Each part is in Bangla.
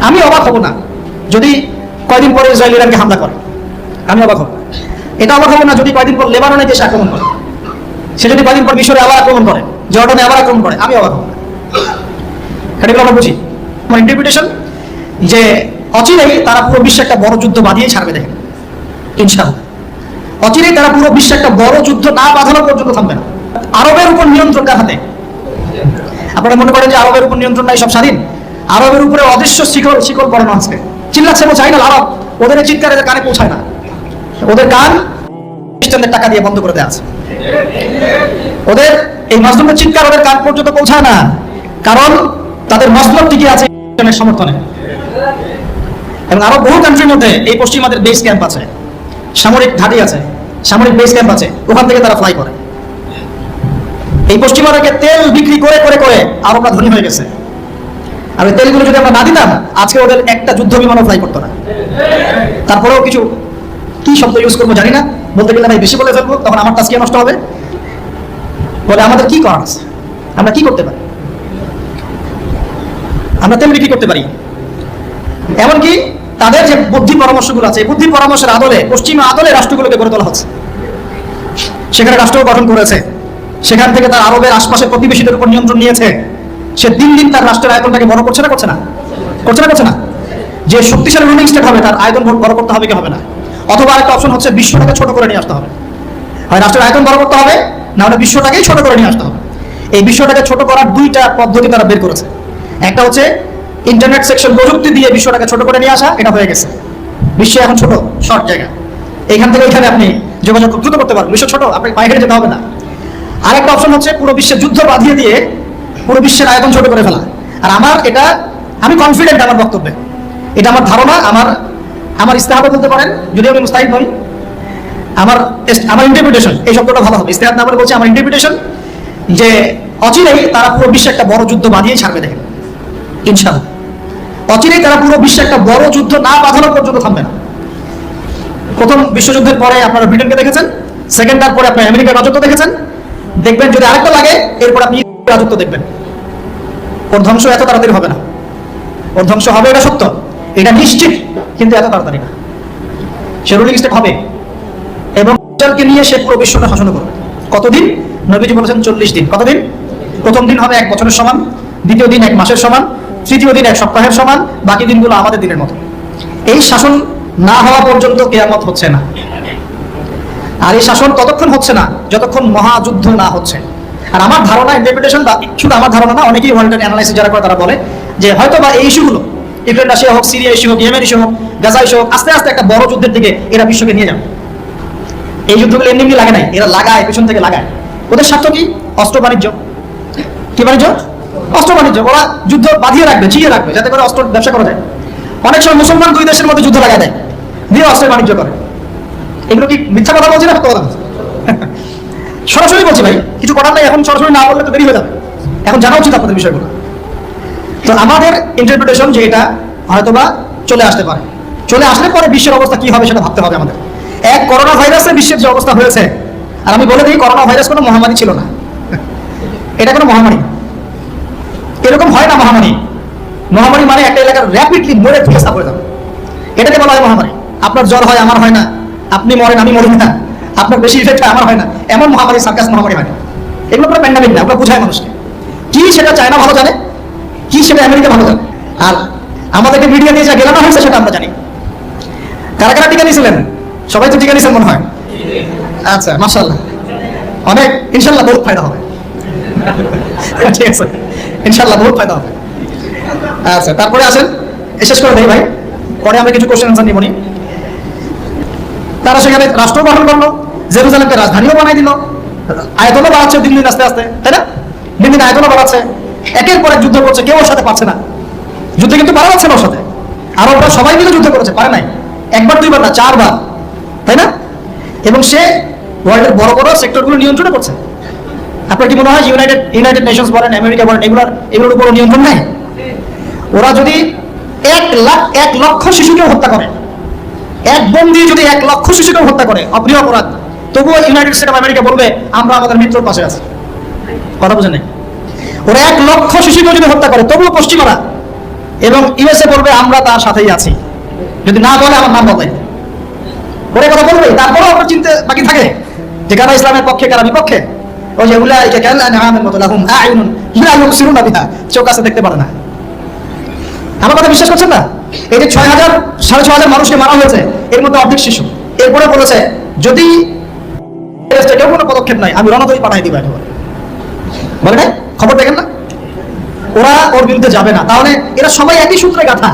আমি অবাক হব না যদি কয়দিন পরে ইসরায়েল ইরানকে হামলা করে। আমি অবাক হব। এটা অবাক হব না যদি কয়দিন পর লেবাননে দেশে আক্রমণ করে, সে যদি কয়দিন পর মিশরে আবার আক্রমণ করে, জর্ডানে আবার আক্রমণ করে। আমি অবাক হব না। এটা আমরা বুঝি আমার ইন্টারপ্রিটেশন যে অচিরেই তারা পুরো বিশ্বে একটা বড় যুদ্ধ বাঁধিয়ে ছাড়বে। দেখেন ইনশাআল্লাহ অচিরেই তারা পুরো বিশ্বে একটা বড় যুদ্ধ না বাঁধানো পর্যন্ত থামবে না। আরবের উপর নিয়ন্ত্রণ কার হাতে? আপনারা মনে করেন যে আরবের উপর নিয়ন্ত্রণ নাই, সব স্বাধীন? আরবের উপরে অদৃশ্য শিকল পড়ানো আছে। চিল্লাচ্ছে পৌঁছায় না আরব, ওদের চিৎকার এদের কানে পৌঁছায় না। ওদের কান খ্রিস্টানদের টাকা দিয়ে বন্ধ করে দেওয়া আছে। ওদের এই মাজলুমের চিৎকার ওদের কান পর্যন্ত পৌঁছায় না, কারণ তাদের মসলব টিকে আছে খ্রিস্টানের সমর্থনে। এবং আরো বহু কান্ট্রির মধ্যে এই পশ্চিমাদের বেস ক্যাম্প আছে, সামরিক ঘাঁটি আছে, সামরিক বেস ক্যাম্প আছে, ওখান থেকে তারা ফ্লাই করে। এই পশ্চিমাদেরকে তেল বিক্রি করে করে করে আরবরা ধনী হয়ে গেছে। আর ওই তেলগুলো যদি আমরা না দিতাম, আজকে ওদের একটা যুদ্ধ বিমানও ফ্লাই করতো না। তারপরেও কিছু কি শব্দ ইউজ করবো জানি না, বলতে গেলে ভাই বেশি বলে ফেলবো, তখন আমার টাস্কি নষ্ট হবে। বলে আমাদের কি করার আছে, আমরা কি করতে পারি, আমরা তেল বিক্রি করতে পারি। এমনকি তাদের যে বুদ্ধি পরামর্শগুলো আছে, বুদ্ধি পরামর্শের আদলে পশ্চিমা আদলে রাষ্ট্রগুলোকে গড়ে তোলা হচ্ছে। সেখানে রাষ্ট্র গঠন করেছে, সেখান থেকে তার আরবের আশপাশের প্রতিবেশীদের উপর নিয়ন্ত্রণ নিয়েছে। সে দিন দিন তার রাষ্ট্রের আয়তনটাকে বড় করছে না, করছে না, করছে না, করছে না। যে শক্তিশালী রুলিং স্টেট হবে তার আয়তন বড় করতে হবে কি হবে না? অথবা আরেকটা অপশন হচ্ছে বিশ্বটাকে ছোট করে নিয়ে আসতে হবে। হয় রাষ্ট্রের আয়তন বড় করতে হবে, না হলে বিশ্বটাকেই ছোট করে নিয়ে আসতে হবে। এই বিশ্বটাকে ছোট করার দুইটা পদ্ধতি তারা বের করেছে। একটা হচ্ছে ইন্টারনেট সেকশন প্রযুক্তি দিয়ে বিশ্বটাকে ছোট করে নিয়ে আসা, এটা হয়ে গেছে। বিশ্ব এখন ছোট, শর্ট জায়গা, এইখান থেকে ওইখানে আপনি যোগাযোগ দ্রুত করতে পারবেন। বিশ্ব ছোট, আপনাকে পায়ে হেঁটে যেতে হবে না। আরেকটা অপশন হচ্ছে পুরো বিশ্বের যুদ্ধ বাঁধিয়ে দিয়ে পুরো বিশ্বের আয়তন ছোট করে ফেলা। আর আমি কনফিডেন্ট আমার বক্তব্যে, এটা আমার ধারণা, আমার ইস্তেহাদ বলতে পারেন, যদি আমি মুস্তাহিদ নই। আমার ইন্টারপ্রিটেশন, এই শব্দটা ভালো হবে, ইস্তেহাদ না বলে বলছি আমার ইন্টারপ্রিটেশন, যে অচিরেই তারা পুরো বিশ্বে একটা বড় যুদ্ধ বাঁধিয়ে ছাড়বে। দেখেন ইনশাআল্লাহ অচিরেই তারা পুরো বিশ্বে একটা বড় যুদ্ধ না বাঁধানো পর্যন্ত থামবে না। প্রথম বিশ্বযুদ্ধের পরে আপনারা ব্রিটেনকে দেখেছেন, সেকেন্ডটার পরে আপনি আমেরিকার রাজত্ব দেখেছেন, দেখবেন যদি আরেকটা লাগে এরপর আপনি রাজত্ব দেখবেন। ওর ধ্বংস এত তাড়াতাড়ি হবে না, ওর ধ্বংস হবে, এটা সত্য, এটা নিশ্চিত, কিন্তু এত তাড়াতাড়ি না। সে রুলিং স্টেট হবে এবং ইসরায়েলকে নিয়ে সে পুরো বিশ্বটা শাসন করবে। কতদিন? নবীজি বলেছেন 40 দিন। কতদিন? প্রথম দিন হবে 1 বছরের সমান, দ্বিতীয় দিন 1 মাসের সমান, তৃতীয় দিন 1 সপ্তাহের সমান, বাকি দিনগুলো আমাদের দিনের মতো। এই শাসন না হওয়া পর্যন্ত কিয়ামত হচ্ছে না। আর এই শাসন ততক্ষণ হচ্ছে না যতক্ষণ মহাযুদ্ধ না হচ্ছে। আর আমার ধারণা, ইন্টারপ্রিটেশন, শুধু আমার ধারণা না, অনেকেই ওয়ার্ল্ডের অ্যানালাইসিস যারা করে তারা বলে যে হয়তো বা এই ইস্যুগুলো, ইউক্রেন রাশিয়া হোক, সিরিয়া ইস্যু হোক, ইয়েমেন ইস্যু হোক, গাজা ইস্যু হোক, আস্তে আস্তে একটা বড় যুদ্ধের দিকে এরা বিশ্বকে নিয়ে যাবে। এই যুদ্ধগুলো এমনি লাগে নাই, এরা লাগায়, পেছন থেকে লাগায়। ওদের স্বার্থ কি? অস্ত্র বাণিজ্য। কি বাণিজ্য? অস্ত্র বাণিজ্য। ওরা যুদ্ধ বাঁধিয়ে রাখবে, চিয়ে রাখবে, যাতে করে অস্ত্র ব্যবসা করা যায়। অনেক সময় মুসলমান দুই দেশের মধ্যে যুদ্ধ লাগায় দেয়, দিয়ে অস্ত্রের বাণিজ্য করে। এগুলো কি মিথ্যা কথা বলছি না সত্য কথা বলছি? সরাসরি বলছি ভাই, কিছু করার নাই। এখন সরাসরি না বললে তো দেরি হয়ে যাবে, এখন জানা উচিত আপনাদের বিষয়গুলো। তো আমাদের ইন্টারপ্রিটেশন যে এটা হয়তোবা চলে আসতে পারে, চলে আসলে পরে বিশ্বের অবস্থা কি হবে সেটা ভাবতে হবে আমাদের। এক করোনা ভাইরাসে বিশ্বের যে অবস্থা হয়েছে, আর আমি বলে দিই করোনা ভাইরাস কোনো মহামারী ছিল না, এটা কোনো মহামারী, এরকম হয় না মহামারী। মহামারী মানে একটা এলাকার র্যাপিডলি মরে থেকে সাফ হয়ে যাবে, এটাকে বলা হয় মহামারী। আপনার জ্বর হয়, আমার হয় না, আপনি মরেন, আমি মরি না, আপনার বেশি ইফেক্ট হয়, আমার হয় না, এমন মহামারী সার্কাস মহামারী হয় না। এগুলো পুরো প্যান্ডামিক না, ওগুলো বোঝায় মানুষকে। কি সেটা চায়না ভালো জানে, কি সেটা আমেরিকা ভালো জানে, আর আমাদেরকে মিডিয়া দিয়ে যা গেলানো হয়েছে সেটা আমরা জানি। কারা কারা টিকা নিয়েছিলেন? সবাই তো টিকা নিয়েছেন মনে হয়। আচ্ছা, মাশাআল্লাহ, অনেক, ইনশাল্লাহ বহুত ফায়দা হবে। ঠিক আছে, ইনশাল্লাহ বহুত ফায়দা হবে। আচ্ছা, তারপরে আসেন, শেষ করে দেই ভাই, পরে আমরা কিছু কোশ্চেন আনসার নিবনি। তারা সেখানে রাষ্ট্র গঠন করলো, জেরুজালেমকে রাজধানীও বানাই দিল, আয়তনও বাড়াচ্ছে দিন দিন আস্তে আস্তে, তাই না? দিন দিন আয়তনও বাড়াচ্ছে, একের পর এক যুদ্ধ করছে, কেউ ওর সাথে পারছে না। যুদ্ধে কিন্তু পারা যাচ্ছে না ওর সাথে। আর ওরা সবাই মিলে যুদ্ধ করেছে, পারে নাই, একবার দুইবার না, 4 বার, তাই না? এবং সে ওয়ার্ল্ডের বড় বড় সেক্টরগুলো নিয়ন্ত্রণ করছে। আপনার কি মনে হয় ইউনাইটেড নেশনস বলেন, আমেরিকা বলেন, এগুলোর উপর নিয়ন্ত্রণ নাই? ওরা যদি 1 লক্ষ শিশুকে হত্যা করে, এক বোম দিয়ে যদি 1 লক্ষ শিশুকে হত্যা করে, অপ্রিয় অপরাধ, তবুও ইউনাইটেড স্টেট অফ আমেরিকা বলবে আমরা আমাদের মিত্রর পাশে আছি। কথা বুঝেন নাই? ওরা 1 লক্ষ শিশুকে যদি হত্যা করে, তবুও পশ্চিমারা এবং ইউএসএ বলবে আমরা তার সাথেই আছি, যদি না বলে আমার নাম বদলাই ওরে কথা বলবে। তারপরেও আপনার চিন্তা বাকি থাকে যে কারা ইসলামের পক্ষে কারা বিপক্ষে। ওই যে উলাইকা কাল্লানআমের মতো লাহুম আ'য়ুনুন লা ইউবসিরুনা বিহা, চোখ আছে দেখতে পারে না। আমার কথা বিশ্বাস করছেন না? এই যে 6,000 6,500 মানুষকে মারা হয়েছে, এর মধ্যে অর্ধেক শিশু। এরপরে বলেছে যদি কেউ কোনো পদক্ষেপ নাই আমি রণতরী পাঠাই দিব একেবারে। বলে নাই? খবর দেখেন না? ওরা ওর বিরুদ্ধে যাবে না। তাহলে এরা সবাই একই সূত্রে গাঁথা,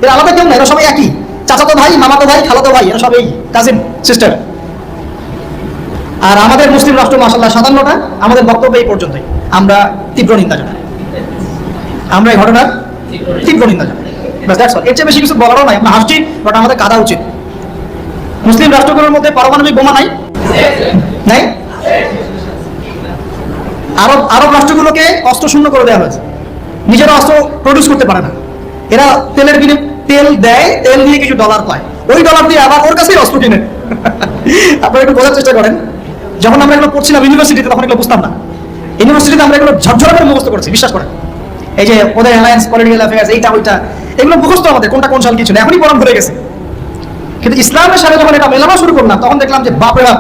এরা আলাদা কেউ না, এরা সবাই একই। চাচাতো ভাই, মামাতো ভাই, খালাতো ভাই, এরা সবাই কাজিন সিস্টার। আর আমাদের মুসলিম রাষ্ট্র মাশাআল্লাহ 57টা। আমাদের বক্তব্য এই পর্যন্তই। আমরা তীব্র নিন্দা জানাই, আমরা এই ঘটনার তীব্র নিন্দা জানাই। বাস দ্যাটস অল। এর চেয়ে বেশি কিছু বলারও নাই। আমরা হাসছি, বাট আমাদের কাঁদা উচিত। মুসলিম রাষ্ট্রগুলোর মধ্যে পারমাণবিক বোমা নাই, নাই। আরব রাষ্ট্রগুলোকে অস্ত্র শূন্য করে দেওয়া হয়েছে, নিজেরা অস্ত্র প্রডিউস করতে পারে না। এরা তেলের বিনিময়ে তেল দেয়, তেল দিয়ে কিছু ডলার পায়, ওই ডলার দিয়ে আবার ওর কাছেই অস্ত্র কিনে। আপনারা একটু বোঝার চেষ্টা করেন। যখন আমরা এগুলো পড়ছিলাম ইউনিভার্সিটিতে, তখন এগুলো বুঝতাম না। ইউনিভার্সিটিতে আমরা এগুলো ঝরঝরা করে মুখস্থ করেছি, বিশ্বাস করেন। এই যে ওদের অ্যালায়েন্স, পলিটিক্যাল অ্যাফেয়ার্স, এইটা ওইটা, এগুলো মুখস্থ আমাদের, কোনটা কোন সাল কিছু না, এখনই পড়ান ভুলে গেছে। কিন্তু ইসলামের সাথে যখন এটা মেলানো শুরু করলাম, তখন দেখলাম যে বাপরে বাপ,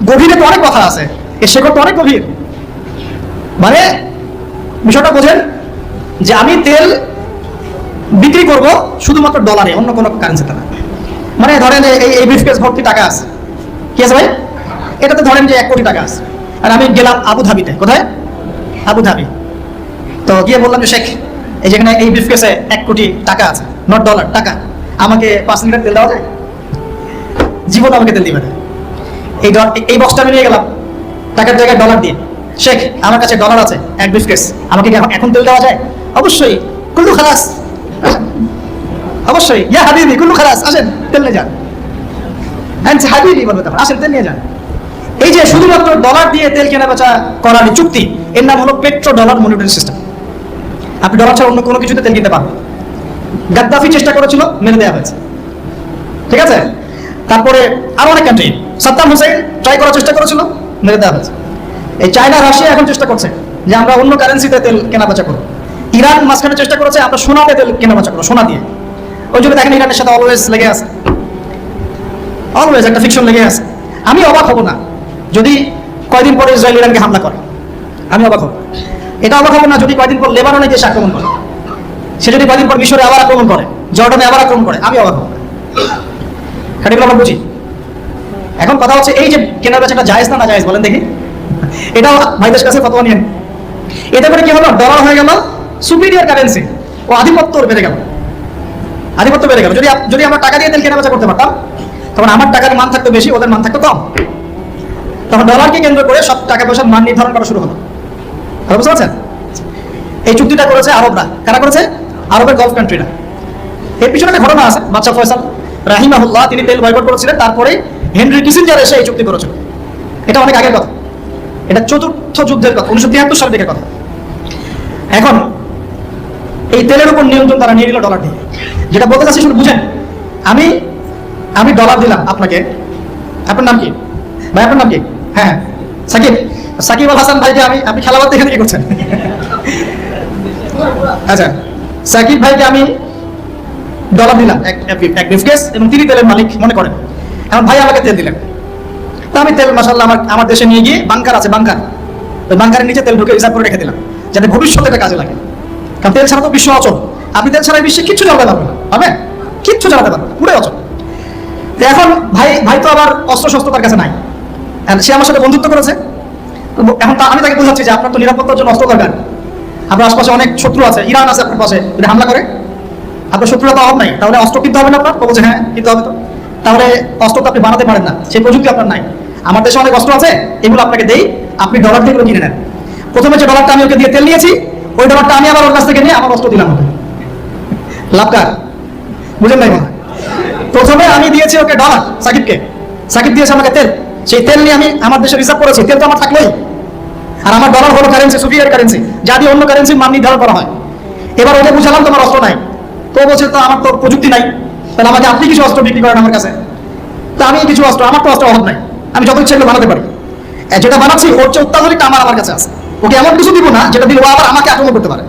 গভীরে তো অনেক কথা আছে, এর শেকড় তো অনেক গভীর। মানে বিষয়টা বোঝেন যে আমি তেল বিক্রি করব শুধুমাত্র ডলারে, অন্য কোনো কারেন্সিতে না। মানে ধরেন এই ব্রিফকেস ভর্তি টাকা আছে, কি আছে ভাই? এটাতে ধরেন যে 1 কোটি টাকা আছে, আর আমি গেলাম আবুধাবিতে। কোথায়? আবুধাবি। তো গিয়ে বললাম যে শেখ, এই যেখানে এই ব্রিফকেসে 1 কোটি টাকা আছে, নট ডলার, টাকা, আমাকে 5 লিটার তেল দেওয়া যায়? জীবন আমাকে তেল দিবে না। এই বক্সটা আমি নিয়ে গেলাম টাকার জায়গায় ডলার দিয়ে। শেখ, আমার কাছে ডলার আছে 1 ব্রিফকেস, আমাকে কি এখন তেল দেওয়া যায়? অবশ্যই। কুল্লু খালাস, অবশ্যই। ইয়া হাবিবি কুল্লু খালাস, আসেন তেল নিয়ে যান। হাবিবি বলবে তখন, আসেন তেল নিয়ে যান। এই যে শুধুমাত্র ডলার দিয়ে তেল কেনা বেচা করার চুক্তি, এর নাম হলো পেট্রো ডলার মনিটরি সিস্টেম। আপনি ডলার ছাড়া অন্য কোনো কিছুতে তেল কিনতে পারবেন। গাদ্দাফি চেষ্টা করেছিল, মেরে দেওয়া হয়েছে, ঠিক আছে? তারপরে আরো অনেক কান্ট্রি, সাদ্দাম হুসাইন ট্রাই করার চেষ্টা করেছিল, মেরে দেওয়া হয়েছে। এই চায়না, রাশিয়া এখন চেষ্টা করছে যে আমরা অন্য কারেন্সিতে তেল কেনা বেচা করবো। ইরান মাঝখানে চেষ্টা করেছে আমরা সোনাতে তেল কেনা বেচা করবো, সোনা দিয়ে। ওই জন্য দেখেন ইরানের সাথে অলওয়েজ লেগে আছে, অলওয়েজ একটা ফিকশন লেগে আছে। আমি অবাক হব না যদি কয়দিন পরে ইসরায়েল ইরানকে হামলা করে, আমি অবাক হব। এটা অবাক হব না যদি কয়দিন পর লেবাননে গিয়ে আক্রমণ করে, সে যদি কয়দিন পর মিশরে আবার আক্রমণ করে, জর্ডানে আবার আক্রমণ করে, আমি অবাক হব। কারণ এগুলো আমরা বুঝি। এখন কথা হচ্ছে এই যে কেনা বেচাটা জায়েজ না জায়েজ বলেন দেখি। এটাও ভাইদের কাছে ফতোয়া নিয়েন। এতে করে কি হলো? ডলার হয়ে গেল সুপিরিয়র কারেন্সি, ও আধিপত্য বেড়ে গেল, আধিপত্য বেড়ে গেল। যদি আমরা টাকা দিয়ে তেল কেনা বেচা করতে পারতাম, তখন আমার টাকার মান থাকতো বেশি, ওদের মান থাকতো কম। তখন ডলারকে কেন্দ্র করে সব টাকা পয়সার মান নির্ধারণ করা শুরু হলো। বুঝতে পারছেন? এই চুক্তিটা করেছে আরবরা। কারা করেছে? আরবের গলফ কান্ট্রিরা। এর পিছনে একটা ঘটনা আছে। বাদশা ফয়সাল রাহিমাহুল্লাহ তিনি তেল বয়কট করেছিলেন, তারপরে হেনরি কিসিঞ্জার এসে এই চুক্তি করেছিল। এটা অনেক আগের কথা, এটা চতুর্থ যুদ্ধের কথা, 1973 সালের দিকের কথা। এখন এই তেলের উপর নিয়ন্ত্রণ তারা নিয়ে নিল ডলার দিয়ে। যেটা বলতে চাচ্ছি শুধু বুঝেন। আমি ডলার দিলাম আপনাকে। আপনার নাম কি ভাই? আপনার নাম কি? হ্যাঁ, সাকিব। সাকিব আল হাসান ভাইকে আপনি খেলাবাদ এখানে কি করছেন? আচ্ছা, সাকিব ভাইকে আমি ডলার দিলাম এক ব্রিফকেস, এবং তিনি তেলের মালিক মনে করেন। এখন ভাই আমাকে তেল দিলেন, তা আমি তেল মাশাআল্লাহ আমার দেশে নিয়ে গিয়ে বাংকার আছে, বাংকার, ওই বাংকারের নিচে তেল ঢুকে রিজার্ভ করে রেখে দিলাম, যাতে ভবিষ্যতে এটা কাজে লাগে। কারণ তেল ছাড়া তো বিশ্ব অচল। আপনি তেল ছাড়া বিশ্বে কিচ্ছু চালাতে পারবেন না, পাবেন? কিচ্ছু চালাতে পারবেন না, পুরো অচল। এখন ভাই তো আবার অস্ত্র শস্ত্র তার কাছে নাই, সে আমার সাথে বন্ধুত্ব করেছে। এখন আমি তাকে বোঝাচ্ছি যে আপনার তো নিরাপত্তার জন্য অস্ত্র দরকার, আপনার আশপাশে অনেক শত্রু আছে, ইরান আছে আপনার পাশে, যদি হামলা করে আপনার শত্রুরা তো অভাব নাই, তাহলে অস্ত্র কিনতে হবে না আপনার? বলছে হ্যাঁ কিনতে হবে। তো তাহলে অস্ত্র তো আপনি বানাতে পারেন না, সেই প্রযুক্তি আপনার নাই। আমার দেশে অনেক অস্ত্র আছে, এগুলো আপনাকে দেই, আপনি ডলার দিয়ে কিনে নেন। প্রথমে যে ডলারটা আমি ওকে দিয়ে তেল নিয়েছি, ওই ডলারটা আমি আবার ওর কাছ থেকে নিয়ে আমার অস্ত্র দিলাম ওকে। লাভ কার? বুঝেন নাই? প্রথমে আমি দিয়েছি ওকে ডলার, সাকিবকে, সাকিব দিয়েছে আমাকে তেল। সেই তেল নিয়ে আমি আমার দেশে রিজার্ভ করেছি, তেল তো আমার থাকলোই। আর আমার ডলার হলো কারেন্সি, সুপিরিয়র কারেন্সি, যা দিয়ে অন্য কারেন্সির মান নির্ধারণ করা হয়। এবার ওকে বুঝালাম তোমার অস্ত্র নাই, তো বলছে তো আমার তো প্রযুক্তি নাই, তাহলে আমাকে আপনি কিছু অস্ত্র বিক্রি করেন আমার কাছে। তা আমি কিছু অস্ত্র, আমার তো অস্ত্র অভাব নাই, আমি যত ইচ্ছে বানাতে পারি। যেটা বানাচ্ছি ওর চেয়ে অত্যাধুনিকটা আমার কাছে আছে। ওকে এমন কিছু দিব না যেটা দিলে ও আবার আমাকে আক্রমণ করতে পারে।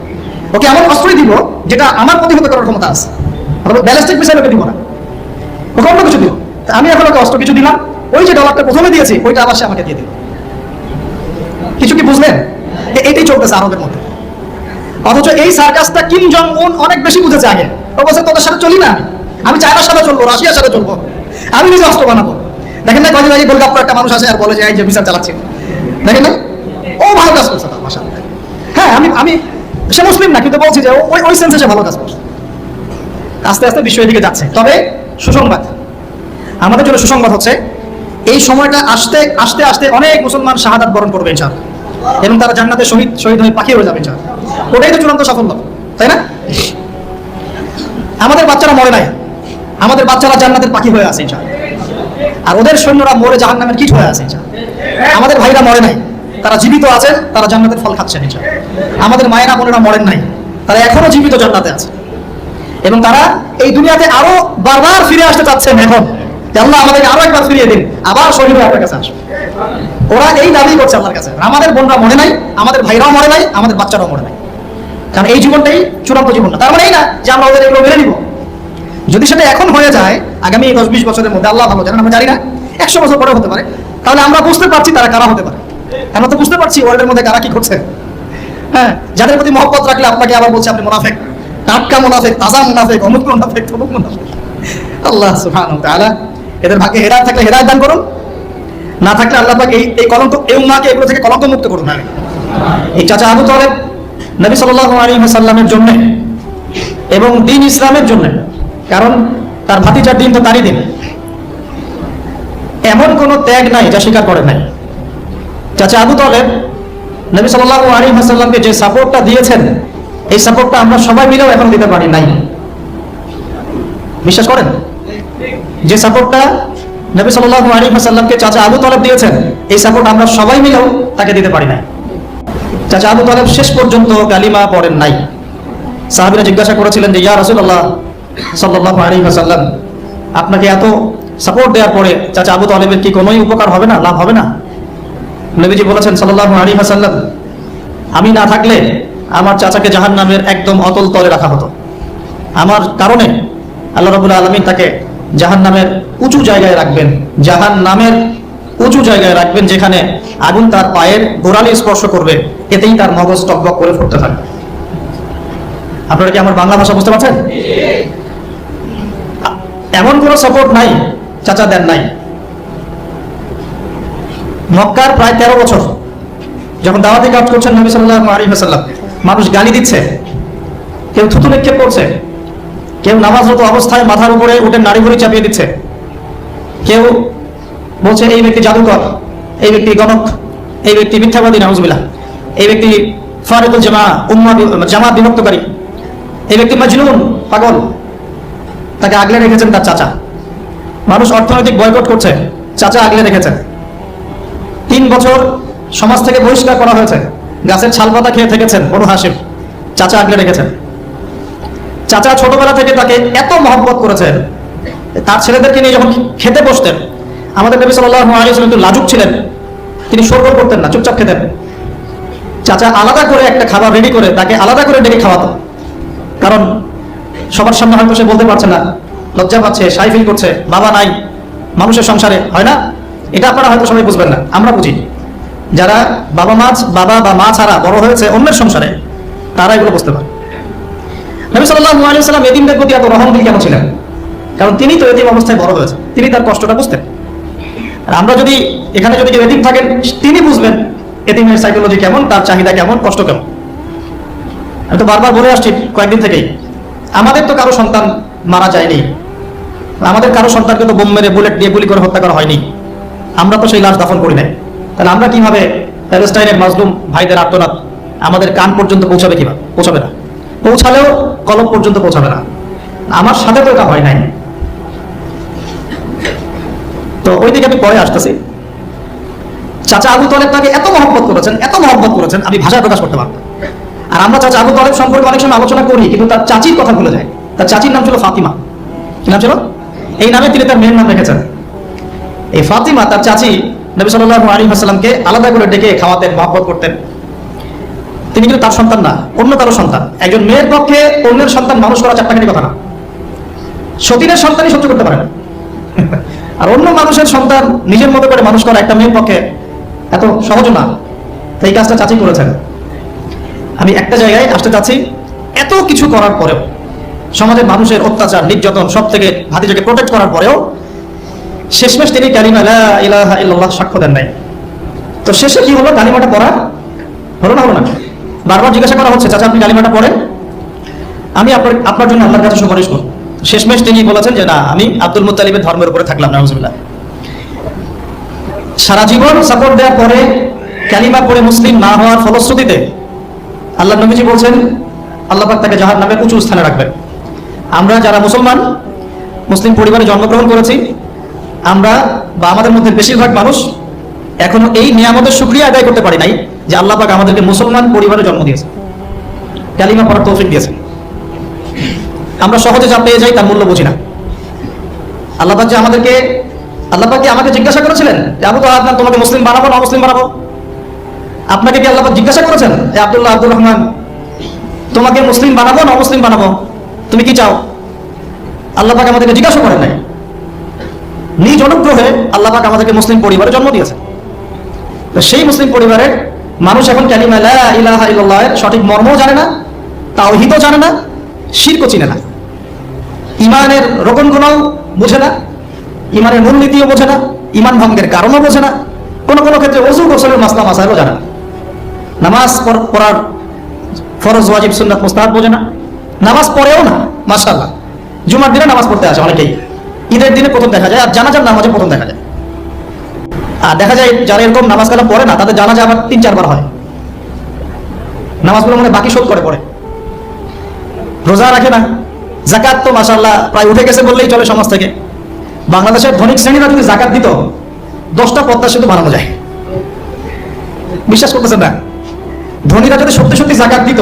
ওকে এমন অস্ত্রই দিব যেটা আমার প্রতিহত করার ক্ষমতা আছে, ব্যালিস্টিক মিসাইল ওকে দিব না, ওকে অন্য কিছু দিব। আমি এখন ওকে অস্ত্র কিছু দিলাম, ওই যে ডলারটা প্রথমে দিয়েছি ওইটা আবার সে আমাকে দিয়ে দিল। কিছু কি বুঝলেন? এইটাই চলতেছে আরবের মধ্যে। অথচ এই সার্কাসটা কিম জং উন অনেক বেশি বুঝেছে আগে। ও বলছে তোদের সাথে চলি না, আমি চায়নার সাথে চলবো, রাশিয়ার সাথে চলবো, আমি নিজে অস্ত্র বানাবো। দেখেন না কদিন আগে গোলগাপ্পর একটা মানুষ আসে আর বলে যে এই যে মিসাইল চালাচ্ছে, দেখেন না, ও ভালো কাজ করছে তার ভাষা। হ্যাঁ, আমি সে মুসলিম না, কিন্তু বলছি যে ওই সেন্সে সে ভালো কাজ করছে। আস্তে আস্তে বিশ্ব এদিকে যাচ্ছে। তবে সুসংবাদ, আমাদের জন্য সুসংবাদ হচ্ছে এই সময়টা আস্তে আস্তে আস্তে অনেক মুসলমান শাহাদাত বরণ করবে ইনশাআল্লাহ, এবং তারা জান্নাতে শহীদ হয়ে পাখি হয়ে যাবে ইনশাআল্লাহ। ওটাই তো চূড়ান্ত সাফল্য, তাই না? আমাদের বাচ্চারা মরে নাই, আমাদের বাচ্চারা জান্নাতের পাখি হয়ে আছে ইনশাআল্লাহ, আর ওদের সৈন্যরা মরে জাহান্নামের কীট হয়ে আছে ইনশাআল্লাহ। আমাদের ভাইরা মরে নাই, তারা জীবিত আছেন, তারা জান্নাতের ফল খাচ্ছেন ইনশাআল্লাহ। আমাদের মায়েরা বোনেরা মরেন নাই, তারা এখনো জীবিত জান্নাতে আছে, এবং তারা এই দুনিয়াতে আরো বারবার ফিরে আসতে চাচ্ছেন। এখন আল্লাহ আমাদেরকে আরো একবার ফিরিয়ে দিন, আবার শহীদ হয়ে আপনার কাছে আসবে। ওরা এই দাবি করছে আল্লাহর কাছে। আমাদের বোনরা মরে নাই, আমাদের ভাইরাও মরে নাই, আমাদের বাচ্চারাও মরে নাই, কারণ এই জীবনটাই চূড়ান্ত জীবন না। তার মানে এই না যে আমরা ওদের এগুলো মেনে নিব। যদি সেটা এখন হয়ে যায়, আগামী 10-20 বছরের মধ্যে, আল্লাহ ভালো জানেন, আমরা জানি না, 100 বছর পরে হতে পারে, তাহলে আমরা বুঝতে পারছি তারা কারা হতে পারে। আমরা তো বুঝতে পারছি ওয়ার্ল্ডের মধ্যে কারা কি করছে। হ্যাঁ, যাদের প্রতি মহব্বত রাখলে আপনাকে আবার বলছে আপনি মুনাফিক, টাটকা মুনাফিক, তাজা মুনাফিক, অমুক মুনাফিক, তমুক মুনাফিক। আল্লাহ সুবহানাহু ওয়া তাআলা এদের ভাগ্যে হেদায়েত থাকলে হেদায়েত দান করুন, না থাকলে আল্লাহ পাক এই কলঙ্ক, এই উম্মাহকে এগুলো থেকে কলঙ্ক মুক্ত করুন। এই চাচা আবু তালেব নবী সাল্লাল্লাহু আলাইহি ওয়াসাল্লামের জন্য এবং দ্বীন ইসলামের জন্য, কারণ তার ভাতিজার দিন তো তারই দিন, এমন কোনো ত্যাগ নাই যা স্বীকার করে নাই। চাচা আবু তালেব নবী সাল্লাল্লাহু আলাইহি ওয়াসাল্লামকে যে সাপোর্টটা দিয়েছেন, এই সাপোর্টটা আমরা সবাই মিলেও এখন দিতে পারি নাই। বিশ্বাস করেন? যে সাপোর্টটা নবী সাল্লাল্লাহু আলাইহি ওয়াসাল্লামকে চাচা আবু তালেব দিয়েছেন, এই সাপোর্ট আমরা সবাই মিলেও তাকে দিতে পারি নাই। চাচা আবু তালেব শেষ পর্যন্ত কালিমা পড়েন নাই। সাহাবীরা জিজ্ঞাসা করেছিলেন যে ইয়া রাসূলুল্লাহ সাল্লাল্লাহু আলাইহি ওয়াসাল্লাম, আপনাকে এত সাপোর্ট দেওয়ার পরে চাচা আবু তালেবের কি কোনোই উপকার হবে না, লাভ হবে না? নবীজি বলেছেন সাল্লাল্লাহু আলাইহি ওয়াসাল্লাম, আমি না থাকলে আমার চাচাকে জাহান্নামের একদম অতল তলে রাখা হতো। আমার কারণে আল্লাহ রাব্বুল আলামিন তাকে জাহান্নামের উঁচু জায়গায় রাখবেন, জাহান্নামের উঁচু জায়গায় রাখবেন, যেখানে আগুন তার পায়ের গোড়ালি স্পর্শ করবে, এতেই তার মগজ টকবক করে ফুটতে থাকবে। আপনারা কি আমার বাংলা ভাষা বুঝতে পারছেন? এমন কোনো সাপোর্ট নাই চাচা দেন নাই। মক্কার প্রায় 13 বছর যখন দাওয়াতি কাজ করছেন নবী সাল্লাল্লাহু আলাইহি ওয়াসাল্লাম, মানুষ গালি দিচ্ছে, কেউ থুতু নিক্ষেপ করছে, কেউ নামাজরত অবস্থায় মাথার উপরে উঠে নাড়ি ভুড়ি চাপিয়ে দিচ্ছে, কেউ বলছে এই ব্যক্তি জাদুকর, এই ব্যক্তি গণক, এই ব্যক্তি মিথ্যাবাদী, নাউজুবিল্লাহ, এই ব্যক্তি ফারিকুল জামাত বিভক্তকারী, এই ব্যক্তি মাজনুন, পাগল। তাকে আগলে রেখেছেন তার চাচা। মানুষ অর্থনৈতিক বয়কট করছে, চাচা আগলে রেখেছেন। 3 বছর সমাজ থেকে বহিষ্কার করা হয়েছে, গাছের ছালপাতা খেয়ে থেকেছেন বনু হাশিম, চাচা আগলে রেখেছেন। চাচা ছোটবেলা থেকে তাকে এত মহব্বত করেছেন, তার ছেলেদেরকে নিয়ে যখন খেতে বসতেন, আমাদের নবী সাল্লাল্লাহু আলাইহি ওয়াসাল্লাম একটু লাজুক ছিলেন, তিনি শোরগোল করতেন না, চুপচাপ খেতেন। চাচা আলাদা করে একটা খাবার রেডি করে তাকে আলাদা করে ডেকে খাওয়াতো, কারণ সবার সামনে হয়তো সে বলতে পারছে না, লজ্জা পাচ্ছে, শাই ফিল করছে, বাবা নাই মানুষের সংসারে, হয় না? এটা আপনারা হয়তো সবাই বুঝবেন না, আমরা বুঝি। যারা বাবা বা মা ছাড়া বড় হয়েছে অন্যের সংসারে, তারা এগুলো বুঝতে পারে। নবী সাল্লাল্লাহু আলাইহি ওয়াসাল্লাম এতিমদের প্রতি এত রহমদিল কেন ছিলেন? কারণ তিনি তো এতিম অবস্থায় বড় হয়েছে, তিনি তার কষ্টটা বুঝতেন। আর আমরা যদি এখানে যদি কেউ এতিম থাকেন, তিনি বুঝবেন এতিমের সাইকোলজি কেমন, তার চাহিদা কেমন, কষ্ট কেমন। আমি তো বারবার বলে আসছি কয়েকদিন থেকেই, আমাদের তো কারো সন্তান মারা যায়নি, আমাদের কারো সন্তানকে তো বোম মেরে বুলেট দিয়ে গুলি করে হত্যা করা হয়নি, আমরা তো সেই লাশ দাফন করি নাই। তাহলে আমরা কিভাবে প্যালেস্টাইনের মাজলুম ভাইদের আর্তনাদ আমাদের কান পর্যন্ত পৌঁছাবে? কিভাবে পৌঁছাবে না, পৌঁছালেও কলম পর্যন্ত পৌঁছাবে না। আমার সাথে তো এটা হয় নাই। তো ওই দিকে আমি পরে আসতেছি। চাচা আবু তালেব তাকে এত মহব্বত করেছেন, আমি ভাষায় প্রকাশ করতে পারবো। আর আমরা চাচা আবু তালেব সম্পর্কে অনেক সময় আলোচনা করি, কিন্তু তার চাচির কথা ভুলে যায়। তার চাচির নাম ছিল ফাতিমা। কি নাম ছিল? এই নামে তিনি তার মেয়ের নাম রেখেছেন। এই ফাতিমা, তার চাচি, নবী সাল্লাল্লাহু আলাইহি ওয়াসাল্লামকে আলাদা করে ডেকে খাওয়াতেন, মহব্বত করতেন। তিনি কিন্তু তার সন্তান না, অন্য কারো সন্তান। একজন মেয়ের পক্ষে অন্যের সন্তান মানুষ করা চারটাখানি কথা না। সতীনের সন্তানই সহ্য করতে পারে না, আর অন্য মানুষের সন্তান নিজের মতো করে মানুষ করা একটা মেয়ের পক্ষে এত সহজ না। তো এই কাজটা চাচি করেছেন। আমি একটা জায়গায় আসতে চাচ্ছি, এত কিছু করার পরেও, সমাজের মানুষের অত্যাচার নির্যাতন সব থেকে ভাতিজাকে প্রোটেক্ট করার পরেও শেষমেশ তিনি কালিমা লা ইলাহা ইল্লাল্লাহ সাক্ষ্য দেন নাই। তো শেষে কি হলো? কালিমাটা পড়া হলো না? হলো না। বারবার জিজ্ঞাসা করা হচ্ছে, চাচা আপনি কালিমাটা পড়েন, আমি আপনার জন্য আল্লাহর কাছে সুপারিশ করব। শেষমেশ তিনি বলেছেন যে না, আমি আব্দুল মুত্তালিবের ধর্মের উপরে থাকলাম, নাউজুবিল্লাহ। সারা জীবন সাপোর্ট দেওয়ার পরে কালিমা পড়ে মুসলিম না হওয়ার ফলশ্রুতিতে আল্লাহ নবীজি বলছেন আল্লাহ পাক তাকে জাহান্নামের উঁচু স্থানে রাখবেন। আমরা যারা মুসলমান, মুসলিম পরিবারে জন্মগ্রহণ করেছি, আমরা বা আমাদের মধ্যে বেশিরভাগ মানুষ এখনো এই নিয়ামতের শুকরিয়া আদায় করতে পারি নাই যে আল্লাহ পাক আমাদেরকে মুসলমান পরিবারে জন্ম দিয়েছে, কালিমা পড়ার তৌফিক দিয়েছে। আমরা সহজে যা পেয়ে যাই তার মূল্য বুঝি না। আল্লাহ পাক যে আমাকে জিজ্ঞাসা করেছিলেন যে আবু তাহের, তোমাকে মুসলিম বানাবো না মুসলিম বানাবো? আপনাকে কি আল্লাহ পাক জিজ্ঞাসা করেছেন যে আব্দুল রহমান, তোমাকে মুসলিম বানাবো না মুসলিম বানাবো, তুমি কি চাও? আল্লাহ পাক আমাদেরকে জিজ্ঞাসা করেন নাই। নিজ অনুগ্রহে আল্লাহ পাক আমাদেরকে মুসলিম পরিবারে জন্ম দিয়েছে। তো সেই মুসলিম পরিবারের মানুষ এখন কালিমা লা ইলাহা ইল্লাল্লাহ এর সঠিক মর্মও জানে না, তাওহীদও জানে না, শিরকও চিনে না, ইমানের রোকনগুলোও বোঝে না, ইমানের মূলনীতিও বোঝে না, ইমান ভঙ্গের কারণও বোঝে না, কোনো ক্ষেত্রে ওযু গোসলের মাসলা মাসাইলও জানে না, নামাজ পড়ার ফরজ ওয়াজিব সুন্নাত মুস্তাহাব বোঝে না, নামাজ পড়েও না। মাশাআল্লাহ, জুমার দিনে নামাজ পড়তে আসে অনেকেই, ঈদের দিনে প্রথম দেখা যায়, আর জানাজার নামাজে প্রথম দেখা যায়। আর দেখা যায় যারা এরকম নামাজ কালাম পড়ে না, তাদের জানাজা আবার 3-4 বার হয়। নামাজগুলো মনে বাকি শোধ করে পড়ে, রোজা রাখে না, যাকাত তো মাশাআল্লাহ প্রায় উঠে গেছে বললেই চলে সমাজ থেকে। বাংলাদেশের ধনিক শ্রেণীরা যদি যাকাত দিত, 10টা পদ্মা সেতু বানানো যায়। বিশ্বাস করতেছেন না? ধনীরা যদি সত্যি সত্যি যাকাত দিত,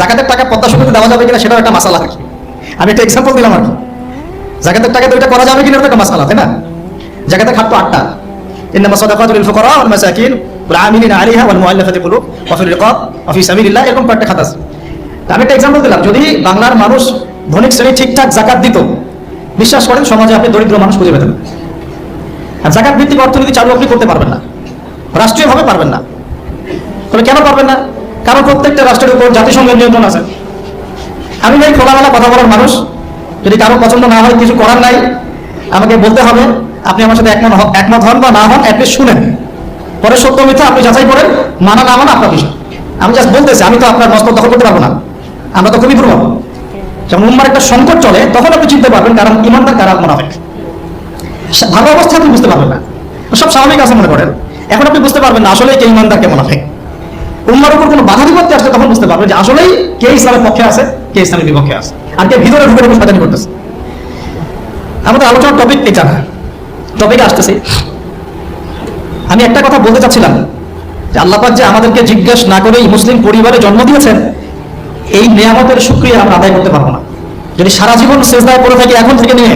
যাকাতের টাকা পদ্মা সেতুতে দেওয়া যাবে কিনা সেটাও একটা মাসালা আর কি। আমি একটা এক্সাম্পল দিলাম আর কি। যাকাতের টাকা তো এটা করা যাবে কিনা একটা মাসালা, তাই না? যাকাতের খাত তো 8টা, ইন্নামা সাদাকাতু লিল ফুকারা ওয়াল মাসাকিন ওয়াল আমিলিনা আলাইহা ওয়াল মুআল্লাফাতি কুলুব ওয়া ফির রিকাব ওয়া ফি সাবিলিল্লাহ, এরকম একটা খাত আছে। আমি একটা এক্সাম্পল দিলাম, যদি বাংলার মানুষ ধনিক শ্রেণী ঠিকঠাক যাকাত দিত, বিশ্বাস করেন সমাজে আপনি দরিদ্র মানুষ খুঁজে পেতেন। আর যাকাত ভিত্তিক অর্থনীতি চালু আপনি করতে পারবেন না, রাষ্ট্রীয়ভাবে পারবেন না। তবে কেন পারবেন না? কারণ প্রত্যেকটা রাষ্ট্রের উপর জাতিসংঘের নিয়ন্ত্রণ আছে। আমি ভাই খোলামেলা কথা বলার মানুষ, যদি কারো পছন্দ না হয় কিছু করার নাই, আমাকে বলতে হবে। আপনি আমার সাথে একমত হন বা না হন, অ্যাটলিস্ট শুনেন, পরে সত্য মিথ্যা আপনি যাচাই করেন, মানা না মানা আপনার বিষয়। আমি জাস্ট বলতেছি, আমি তো আপনার মস্তক দখল করতে পারবো না, আমরা তো খুবই দুর্বল। যখন উম্মার একটা সংকট চলে তখন আপনি চিনতে পারবেন কারণ ইমানদার কারা মুনাফিক। ভালো অবস্থা আপনি বুঝতে পারবেন না, সব স্বাভাবিক আছে মনে করেন, এখন আপনি বুঝতে পারবেন না আসলে কে ইমানদার কে মুনাফিক। উম্মার উপর কোনো বাধা বিপত্তি আসলে তখন বুঝতে পারবেন যে আসলেই কে ইসলামের পক্ষে আছে, কে ইসলামের বিপক্ষে আছে, আর কে ভিতরে ঢুকে ঢুকে শয়তানি করতেছে। আমাদের আলোচনার টপিক এটা না, টপিকে আসতেছি। আমি একটা কথা বলতে চাচ্ছিলাম যে আল্লাহ পাক যে আমাদেরকে জিজ্ঞেস না করেই মুসলিম পরিবারে জন্ম দিয়েছেন, এই নিয়ামতের শুকরিয়া আমরা আদায় করতে পারবো না। যদি সারা জীবন সিজদায় পড়ে থাকি, এখন থেকে নিয়ে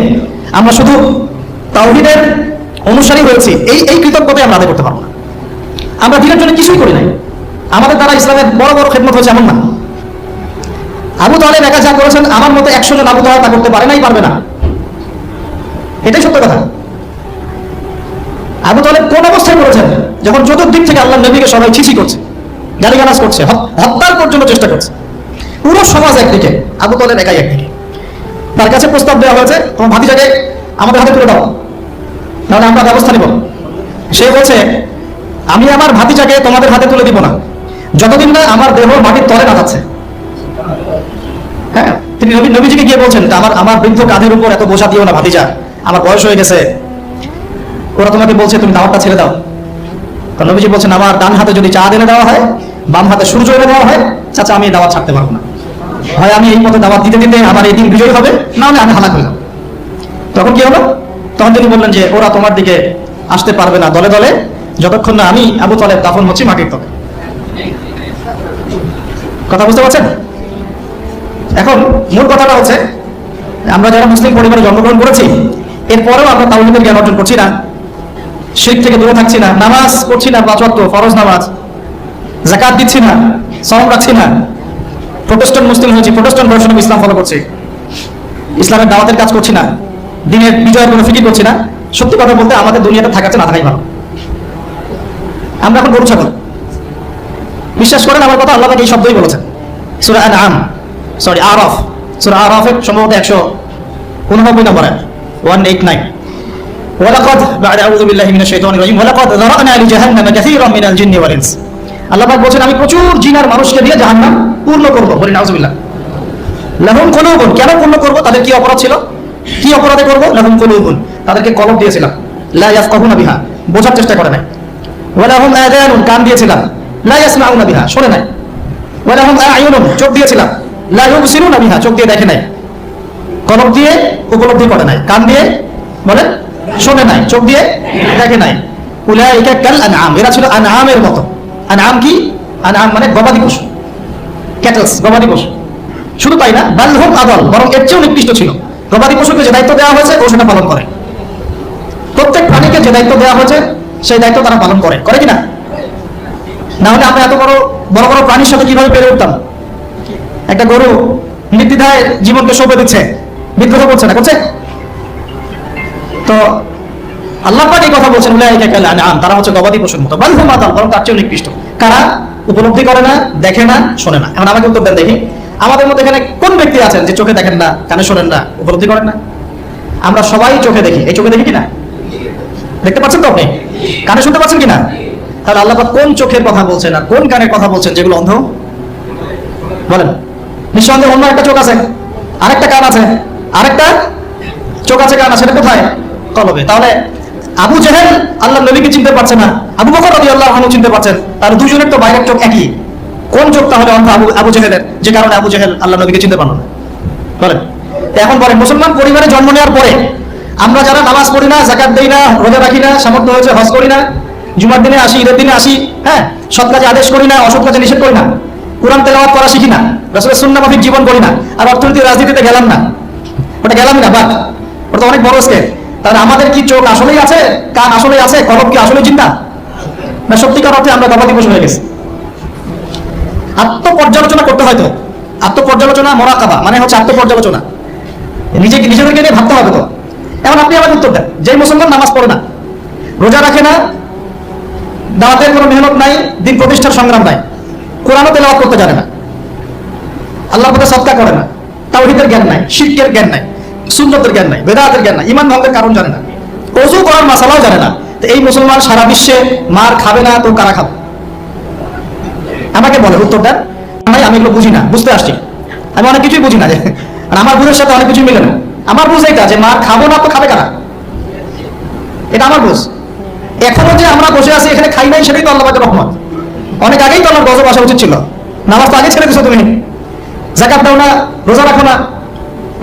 আমরা শুধু তাওহীদের অনুসারী হয়েছি, এই কৃতজ্ঞতাই আমরা আদায় করতে পারবো না। আমরা দিনের জন্য কিছুই করি নাই, আমাদের দ্বারা ইসলামের বড় বড় খেদমত হয়েছে এমন না। আবু তালেব একা যা করেছেন, আমার মতো 100 জন আবু তালেব তা করতে পারে নাই, পারবে না, এটাই সত্য কথা। আবু তালেব কোন অবস্থায় করেছেন? যখন চতুর্দিক থেকে আল্লাহ নবীকে সবাই ছিছি করছে, গালিগালাজ করছে, হত্যার পর্যন্ত চেষ্টা করছে, পুরো সমাজ একদিকে, আবু তালেব একাই একদিকে। তার কাছে প্রস্তাব দেওয়া হয়েছে, তোমার ভাতিজাকে আমাদের হাতে তুলে দাও, তাহলে আমরা ব্যবস্থা নিব। সে বলছে, আমি আমার ভাতিজাকে তোমাদের হাতে তুলে দিব না যতদিন না আমার দেহ মাটির তলে না যাচ্ছে। হ্যাঁ, তিনি নবীজিকে গিয়ে বলছেন, আমার বৃদ্ধ কাঁধের উপর এত বোঝা দিও না ভাতিজা, আমার বয়স হয়ে গেছে, ওরা তোমাকে বলছে তুমি দাওয়াতটা ছেড়ে দাও। কারণ নবীজি বলছেন, আমার ডান হাতে যদি চাঁদ এনে দেওয়া হয়, বাম হাতে সূর্য এনে দেওয়া হয়, চাচা আমি এই দাওয়াত ছাড়তে পারবো না। হয় আমি এই পথে দাওয়াত দিতে দিতে আমার এই দিন বিজয়ী হবে, না হলে আমি হালাক হয়ে যাবো। তখন কি হলো? তখন তিনি বললেন যে ওরা তোমার দিকে আসতে পারবে না দলে দলে, যতক্ষণ না আমি আবু তালেব দাফন হচ্ছি মাটির তলে। কথা বুঝতে পারছেন? এখন মূল কথাটা হচ্ছে, আমরা যারা মুসলিম পরিবারে জন্মগ্রহণ করেছি, এরপরেও আমরা তাওহীদের জ্ঞান অর্জন করছি না, শিরক থেকে দূরে থাকছি না, নামাজ পড়ছি না 5 ওয়াক্ত ফরজ নামাজ, যাকাত দিচ্ছি না, সাওম রাখছি না, প্রোটেস্ট্যান্ট মুসলিম হয়েছি, Protestant version of Islam follow করছি, ইসলামের দাওয়াতের কাজ করছি না, দিনের বিজয়ের কোনো ফিকির করছি না, সত্যি কথা বলতে আমাদের দুনিয়াতে থাকাচ্ছে না থাকাই ভালো। আমরা এখন গরু ছাগল। বিশ্বাস করেন আমার কথা, আল্লাহ পাক এই শব্দই বলেছেন সূরা আনআম, সরি আরাফ, সূরা আরাফের সম্ভবত 189 নম্বর আয়াত 189। ওয়ালাকাদ বা'দা আউযু বিল্লাহি মিনাশ শাইতানির রাজিম ওয়ালাকাদ যারানা লিজাহান্নামা কাসীরাম মিনাল জিন্নি ওয়াল ইনস। আল্লাহ পাক বলেন আমি প্রচুর জিন আর মানুষকে দিয়ে জাহান্নাম পূর্ণ করব। বলি নাউযুবিল্লাহ। লাহুম কুলুবুন, কেন পূর্ণ করব? তাদের কি অপরাধ ছিল? কি অপরাধে করব? লাহুম কুলুবুন, তাদেরকে কলব দিয়েছিলাম, লা ইয়াফকাহুনা বিহা, বোঝার চেষ্টা করে নাই। ওয়া লাহুম আযানুন, কান দিয়েছিলাম, লা ইয়াসমাউনা বিহা, শোনে নাই। ওয়া লাহুম আ'য়ুনুন, চোখ দিয়েছিলাম, লা ইউবসিরুনা বিহা, চোখ দিয়ে দেখে নাই, কলব দিয়ে উপলব্ধি করে নাই, কান দিয়ে বলেন শোনে নাই, চোখ দিয়ে দেখে নাই। উলাইকা কাল আনআম, এরা ছিল আনআমের মতো। আনআম কি? আনআম মানে গবাদি পশু, ক্যাটলস, গবাদি পশু। শুধু তাই না, বাল হুম আদাল, বরং এর চেয়েও নিকৃষ্ট ছিল। গবাদি পশুকে যে দায়িত্ব দেওয়া হয়েছে ও সেটা পালন করে। প্রত্যেক প্রাণীকে যে দায়িত্ব দেওয়া হয়েছে সেই দায়িত্ব তারা পালন করে, করে কিনা? না হলে আমরা এত বড় বড় বড় প্রাণীর সাথে কিভাবে পেরে উঠতাম? একটা গরু নির্দ্বিধায় জীবনকে সঁপে দিচ্ছে, বিদ্রোহ করছে না, করছে? তো আল্লাহ পাক এই কথা বলছেন, উলাইকা কাল আনআম, তারা হচ্ছে গবাদি পশুর মতো, বাল হুম আদাল, বরং তার চেয়েও নিকৃষ্ট। কারা? উপলব্ধি করে না, দেখে না, শোনে না। এখন আমাকে উত্তর দেন দেখি, আমাদের মধ্যে এখানে কোন ব্যক্তি আছেন যে চোখে দেখেন না, কানে শোনেন না, উপলব্ধি করেন না? আমরা সবাই চোখে দেখি, এই চোখে দেখি কিনা? দেখতে পাচ্ছেন তো আপনি? কানে শুনতে পাচ্ছেন কিনা? তাহলে আল্লাহ পাক কোন চোখের কথা বলছেন আর কোন কানের কথা বলছেন যেগুলো অন্ধ? বলেন। নিঃসন্দেহে অন্য একটা চোখ আছে, আরেকটা কান আছে, আরেকটা চোখ আছে, কান আছে, সেটা কোথায়? কলবে। তাহলে আবু জেহেল আল্লাহ নবীকে চিনতে পারছে না, আবু বকর রাদিয়াল্লাহু আনহু চিনতে পারছেন, তাহলে দুজনের তো বাইরের চোখ একই। কোন চোখ তাহলে অন্ধ আবু জেহেলের, যে কারণে আবু জেহেল আল্লাহ নবীকে চিনতে পারল না? বলেন। এখন বলেন, মুসলমান পরিবারে জন্ম নেওয়ার পরে আমরা যারা নামাজ পড়ি না, যাকাত দেই না, রোজা রাখি না, সামর্থ্য হয়েছে হজ করি না, জুমার দিনে আসি, ঈদের দিনে আসি, হ্যাঁ, সৎ কাজে আদেশ করি না, অসৎ কাজে নিষেধ করি না, কোরআন তেলাওয়াত করা শিখি না, রাসূলের সুন্নাহ মাফিক জীবন করি না, আর অর্থনীতি রাজনীতিতে গেলাম না, ওটা গেলাম না, বাদ, ওটা তো অনেক বড় স্কেল। তাহলে আমাদের কি চোখ আসলেই আছে, কান আসলেই আছে, কলব কি আসলেই জিন্দা, না সত্যিকার অর্থে আমরা গবাদি পশু হয়ে গেছি? আত্মপর্যালোচনা করতে হয় তো। আত্মপর্যালোচনা, মুরাকাবা মানে হচ্ছে আত্মপর্যালোচনা, নিজেদেরকে নিয়ে ভাবতে হবে তো। এখন আপনি আমাকে উত্তর দেন, যে মুসলমান নামাজ পড়ে না, রোজা রাখে না, দাওয়াতের কোনো মেহনত নাই, দিন প্রতিষ্ঠার সংগ্রাম নাই, কোরআনও তেলাওয়াত করতে জানে না, আল্লাহর পথে সদকা করে না, তাওহীদের জ্ঞান নাই, শিরকের জ্ঞান নাই, সুন্নতের জ্ঞান নাই, বেদাতের জ্ঞান নাই, ঈমান ভঙ্গের কারণ জানে না, ওযু করার মাসালাও জানে না, তো এই মুসলমান সারা বিশ্বে মার খাবে না তো কারা খাবে? আমাকে বলে উত্তর দেন। আমি এগুলো বুঝি না, বুঝতে আসছি, আমি অনেক কিছুই বুঝি না, যে আর আমার বুঝের সাথে অনেক কিছু মিলে না। আমার বুঝ এইটা যে মার খাবো না তো খাবে কারা, এটা আমার বুঝ। এখনো যে আমরা বসে আছি এখানে খাই নাই, সেটাই তো আল্লাহ পাকের রহমত। অনেক আগেই তো আমার গজব আসা উচিত ছিল, নামাজ তো আগে ছেড়ে দিছো তুমি, যাকাত দাও না, রোজা রাখো না,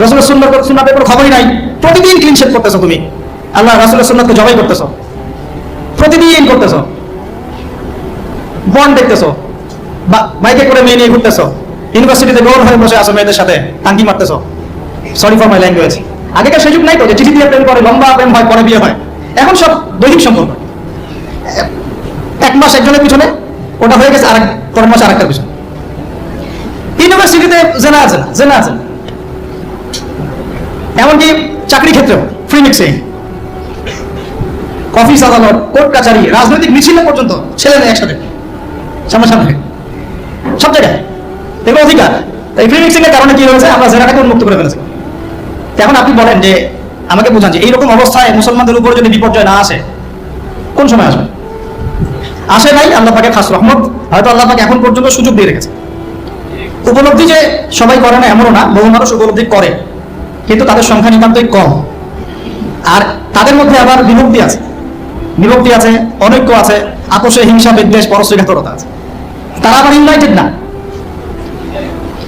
রাসূলের সুন্নাতের কোনো খবরই নাই, প্রতিদিন ক্লিন শেভ করতেছো তুমি, আল্লাহ রাসূলের সুন্নাতকে জবাই করতেছো, প্রতিদিন করতেছো, বন্ড দেখতেছো, বাইকে করে মেয়ে নিয়ে ঘুরতেছো, ইউনিভার্সিটিতে গোল হয়ে বসে আসো, মেয়েদের সাথে টাঙ্কি মারতেছো, সরি ফর মাই ল্যাঙ্গুয়েজ। আগেকার সুযোগ নাই তো, যে চিঠি দিয়ে প্রেম করে, লম্বা প্রেম হয়, পরে বিয়ে হয়। এখন সব দৈহিক সম্পর্ক, এক মাস একজনের পিছনে, ওটা হয়ে গেছে আরেক পরের মাস আরেকটার পিছনে। ইউনিভার্সিটিতে জেনা আছে না, জেনা আছে না, এমনকি চাকরি ক্ষেত্রেও ফ্রি মিক্সিং, অফিস আদালত, কোর্ট কাছারি, রাজনৈতিক মিছিলে পর্যন্ত ছেলে মেয়ে একসাথে সামনাসামনি, সব জায়গায় এগুলো অধিকার। এই ফ্রি মিক্সিং এর কারণে কি হয়েছে, আমরা জেনাটাকে উন্মুক্ত করে ফেলেছি। এখন আপনি বলেন যে, আমাকে বুঝান যে এইরকম অবস্থায় মুসলমানদের উপরে যদি বিপর্যয় না আসে, কোন সময় আসবে? আসে নাই, আল্লাহ পাকের খাস রহমত, হয়তো আল্লাহ পাক এখন পর্যন্ত সুযোগ দিয়ে রেখেছে। উপলব্ধি যে সবাই করে না এমনও না, বহু মানুষ উপলব্ধি করে, কিন্তু তাদের সংখ্যা নিতান্তই কম। আর তাদের মধ্যে আবার বিভক্তি আছে, অনৈক্য আছে, আপোষে হিংসা, বিদ্বেষ, পরশ্রীঘাতকতা আছে, তারা আবার ইউনাইটেড না।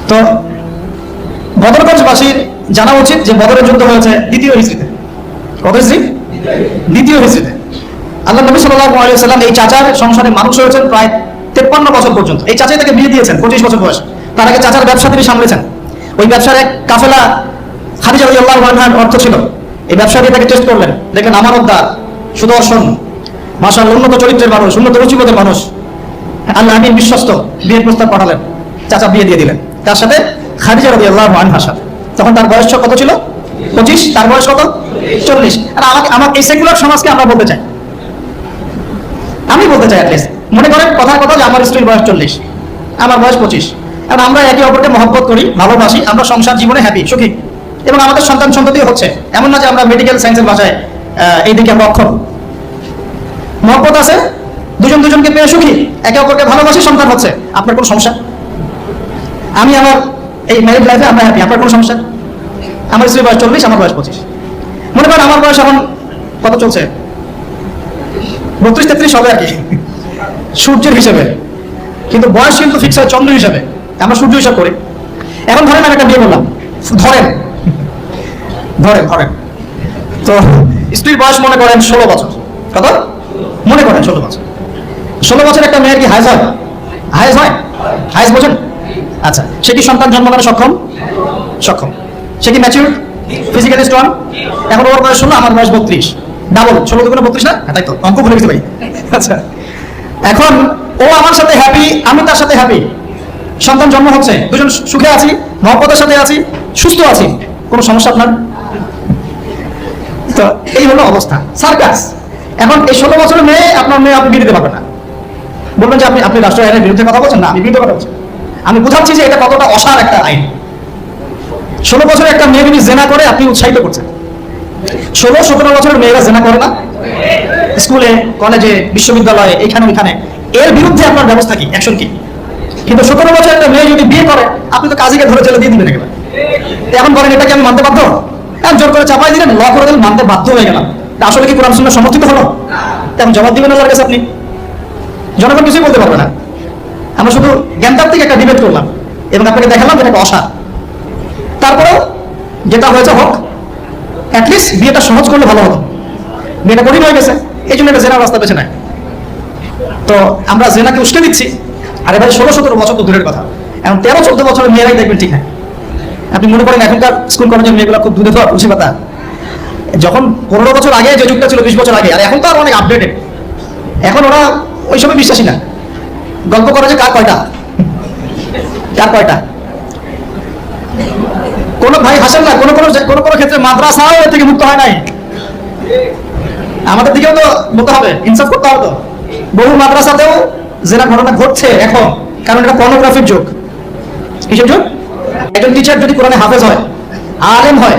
তো বদরগঞ্জবাসীর জানা উচিত যে বদরের যুদ্ধ হয়েছে দ্বিতীয় হিজরিতে। কত হিজরি? দ্বিতীয় হিজরিতে। আল্লাহ নবী সাল্লাল্লাহু আলাইহি ওয়াসাল্লাম এই চাচার সংসারে মানুষ হয়েছেন প্রায় 53 বছর পর্যন্ত। এই চাচাই তাকে বিয়ে দিয়েছেন 25 বছর বয়স। তার আগে চাচার ব্যবসা তিনি সামলেছেন। ওই ব্যবসার এক কাফেলা খাদিজা রাদিয়াল্লাহু আনহার অর্থ ছিল। এই ব্যবসা দিয়ে তাকে টেস্ট করলেন, দেখলেন আমানতদার, সুদর্শন, মাশাআল্লাহ উন্নত চরিত্রের মানুষ, উন্নত রুচিবোধের মানুষ, আল্লাহ আমিন বিশ্বস্ত বিয়ের প্রস্তাব পাঠালেন, চাচা বিয়ে দিয়ে দিলেন তার সাথে খাদিজা রাদিয়াল্লাহু আনহার সাথে। তখন তার বয়স কত ছিল? 25, তার বয়স কত? 40। আর আমার এই সেকুলার সমাজকে আমরা বলতে চাই, আমি বলতে চাই অ্যাটলিস্ট, মনে করেন কথার কথা যে আমার স্ত্রীর বয়স 40, আমার বয়স 25, আর আমরা একে অপরকে মহব্বত করি, ভালোবাসি, আমরা সংসার জীবনে হ্যাপি, সুখী, এবং আমাদের সন্তান সন্ততিও হচ্ছে। এমন না যে আমরা মেডিকেল সায়েন্সের ভাষায় এইদিকে আমরা অক্ষম। মহব্বত আছে, দুজন দুজনকে পেয়ে সুখী, একে অপরকে ভালোবাসি, সন্তান হচ্ছে, আপনার কোনো সমস্যা? আমি আমার এই ম্যারিড লাইফে আমরা হ্যাপি, আপনার কোনো সমস্যা? আমার স্ত্রীর বয়স 40, আমার বয়স 25। মনে করেন আমার বয়স এখন কত চলছে? 32-33 হবে আর কি, সূর্যের হিসেবে, কিন্তু বয়স কিন্তু ফিক্স হয় চন্দ্র হিসাবে, আমরা সূর্য হিসাব করি। এখন ধরেন আমি একটা বিয়ে করলাম, ধরেন ধরেন ধরেন তো স্ত্রীর বয়স মনে করেন 16 বছর। কত? মনে করেন 16 বছর। 16 বছর একটা মেয়ের কি হাইজ হয়? হাইজ হয়? হাইজ বোঝেন? আচ্ছা, সে কি সন্তান জন্ম দেওয়ার সক্ষম? সক্ষম। সে কি ম্যাচিউর, ফিজিক্যালি স্ট্রং? এখন ওর বয়স 16, আমার বয়স 32, ডাবল। 16 দুগুণে 32 না? হ্যাঁ, তাই তো, অঙ্ক ভুলে গেছি ভাই। আচ্ছা, এখন ও আমার সাথে হ্যাপি, আমি তার সাথে হ্যাপি, সন্তান জন্ম হচ্ছে, দুজন সুখে আছি, মহব্বতের সাথে আছি, সুস্থ আছি, কোনো সমস্যা আপনার? তো এই হলো অবস্থা, সার্কাস। এখন এই 16 বছরের মেয়ে, আপনার মেয়ে আপনি বিয়ে দিতে পারবেন না। বলবেন যে আপনি রাষ্ট্র আইনের বিরুদ্ধে কথা বলছেন। না, আমি বিরুদ্ধে কথা বলছি। আমি বোঝাচ্ছি যে এটা কতটা অসার একটা আইন। 16 বছরের একটা মেয়ে যদি জেনা করে, আপনি উৎসাহিত করছেন। 16-17 বছরের মেয়েরা জেনা করে না? স্কুলে, কলেজে, বিশ্ববিদ্যালয়ে, এখানে ওইখানে, এর বিরুদ্ধে আপনার ব্যবস্থা কি, অ্যাকশন কি? কিন্তু 17 বছরের একটা মেয়ে যদি বিয়ে করে, আপনি তো কাজীকে ধরে জেলে দিয়ে দিবেন একেবারে। এখন বলেন এটা কি আমি মানতে বাধ্য? জোর করে চাপাই দিলেন, ল করে দিলেন, মানতে বাধ্য হয়ে গেলাম। আসলে কি কোরআন সুন্নাহ সমর্থিত হলো? তেমন জবাব দিবেন আল্লাহর কাছে আপনি? জনগণ কিছুই বলতে পারবে না। আমরা শুধু জ্ঞানতাত্ত্বিক একটা ডিবেট করলাম এবং আপনাকে দেখালাম যেটা অসার। তারপরেও যেটা হয়েছে হোক, অ্যাটলিস্ট বিয়েটা সহজ করলে ভালো হতো। বিয়েটা কঠিন হয়ে গেছে, এই জন্য একটা জেনার রাস্তা বেছে নেয়। তো আমরা জেনাকে উস্কে দিচ্ছি। আরে ভাই, 16-17 বছর তো দূরের কথা, এখন 13-14 বছরের মেয়েরাই দেখবেন ঠিক হয়। আপনি মনে করেন এখনকার স্কুল কলেজের মেয়েগুলো খুব দুধে দেওয়া তুলসী পাতা? যখন 15 বছর আগে যে যুগটা ছিল, 20 বছর আগে, আর এখন তো আর অনেক আপডেটেড। এখন ওরা ওইসবে বিশ্বাসী না। গল্প করে যে কার কয়টা, কার কয়টা। কোন ভাই হাসেন না, কোন কোন ক্ষেত্রে মাদ্রাসাও এর থেকে মুক্ত হয় নাই। আমাদের দিকেও তো বলতে হবে, ইনসাফ করতে হবে। তো বহু মাদ্রাসাতেও জেনা ঘটনা ঘটছে এখন, কারণ এটা পর্নোগ্রাফির যুগ। কিসের যুগ? একজন টিচার যদি কোরআনে হাফেজ হয়, আলেম হয়,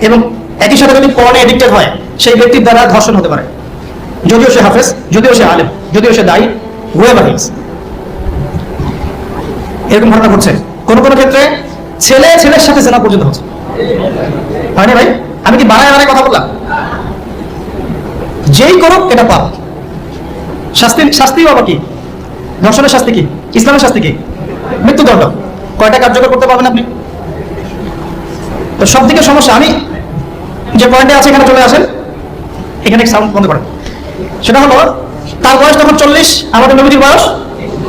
এবং একই সাথে যদি পর্নে এডিক্টেড হয়, সেই ব্যক্তির দ্বারা ধর্ষণ হতে পারে, যদিও সে হাফেজ, যদিও সে আলেম, যদিও সে দায়ী, হুয়েভার হি ইজ। এরকম ঘটনা ঘটছে। কোন কোন ক্ষেত্রে ছেলে ছেলের সাথে জেনা পর্যন্ত হচ্ছে। হয়নি ভাই? আমি কি বাড়ায় বাড়ায় কথা বললাম? যেই করুক এটা পাপ। শাস্তি বাবা কি? ধর্ষণের শাস্তি কি? ইসলামের শাস্তি কি? মৃত্যুদণ্ড। কয়টা কার্যকর করতে পারবেন আপনি? তো সব দিকে সমস্যা। আমি যে পয়েন্টে আছে এখানে চলে আসেন, এখানে সাউন্ড বন্ধ করেন। সেটা হলো তার বয়স তখন 40, আমাদের নবীজির বয়স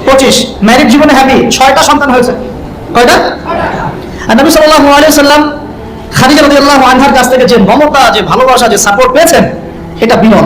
25। ম্যারিড জীবনে হ্যাপি, 6টা সন্তান হয়েছে। কয়টা? আর নবী সাল্লাল্লাহু আলাইহি ওয়াসাল্লাম খাদিজা রাদিয়াল্লাহু আনহার কাছ থেকে যে মমতা, যে ভালোবাসা, যে সাপোর্ট পেয়েছেন, এটা বিরল।